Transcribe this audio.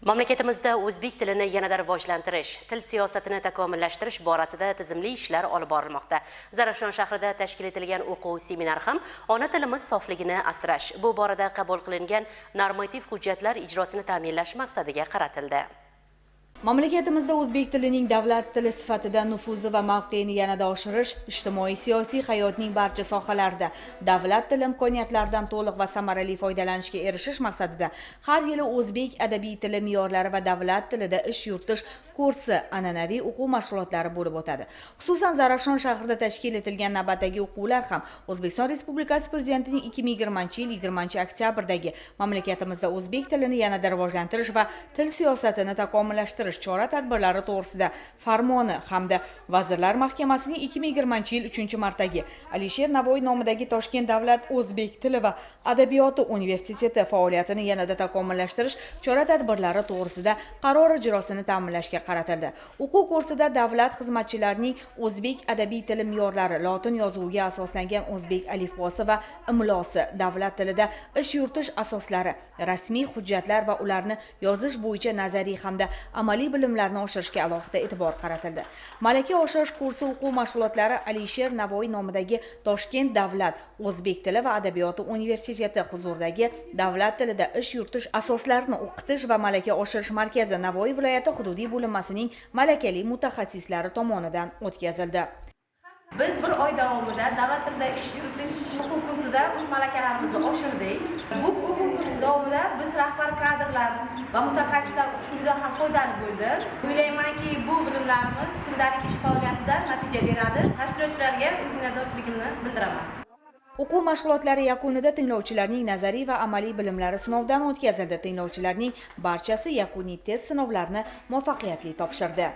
Mamlakatimizda o'zbek tilini yanada rivojlantirish, til siyosatini takomillashtirish borasida tizimli ishlar olib borilmoqda. Zarafshon shahrida tashkil etilgan o'quv seminar ham ona tilimiz sofligini asrash, bu borada qabul qilingan normativ hujjatlar ijrosini ta'minlash maqsadiga qaratildi. Mamlakatimizda o'zbek tilining davlat tili sifatida nufuzi va mavqeini yanada oshirish, ijtimoiy-siyosiy hayotning barcha sohalarida davlat tili imkoniyatlaridan to'liq va samarali foydalanishga erishish maqsadida har yili o'zbek adabiy tili me'yorlari va davlat tilida ish yuritish kursi an'anaviy o'quv mashg'ulotlari bo'lib o'tadi. Xususan, Zarafshon shahrida tashkil etilgan navbatdagi o'quvlar ham O'zbekiston Respublikasi Prezidentining 2020-yil 20-oktyabrdagi mamlakatimizda o'zbek tilini yanada rivojlantirish va til siyosatini takomillashtirish chora-tadbirlari to'g'risida farmoni hamda Vazirlar Mahkamasining 2020-yil 3-martdagi Alisher Navoiy nomidagi Toshkent davlat o'zbek tili va adabiyoti universiteti faoliyatini yanada takomillashtirish chora-tadbirlari to'g'risida qaror ijrosini ta'minlashga qaratildi. O'quv kursida davlat xizmatchilarining o'zbek adabiy tili me'yorlari, lotin yozuviga asoslangan o'zbek alifbosi va imlosi, davlat tilida ish yuritish asoslari, rasmiy hujjatlar va ularni yozish bo'yicha nazariy hamda amaliy bilimlarni oshirishga alohida e'tibor qaratildi. Malaka oshirish kursi o'quv mashg'ulotlari Alisher Navoiy nomidagi Toshkent davlat o'zbek tili va adabiyoti universiteti huzuridagi davlat tilida ish yuritish asoslarini o'qitish va malaka oshirish markazi Navoiy viloyati hududiy bo'linmasining malakali mutaxassislari tomonidan o'tkazildi. Biz bir oy davomida davlat tilida ish yuritish o'quv kursida o'z malakalarimizni oshirdik. Bu o'quv kursi davomida biz rahbar kadrlar va mutaxassislar uchun ham foydali bo'ldi. O'ylaymanki, bu bilimlarimiz kundalik ish faoliyatida natija beradi. Tashkilotchilarga o'z minnatdorchiligimni bildiraman. O'quv mashg'ulotlari yakunida tinglovchilarning nazariy va amaliy bilimlari sinovdan o'tkazildi. Tinglovchilarning barchasi yakuniy test sinovlarini muvaffaqiyatli topshirdi.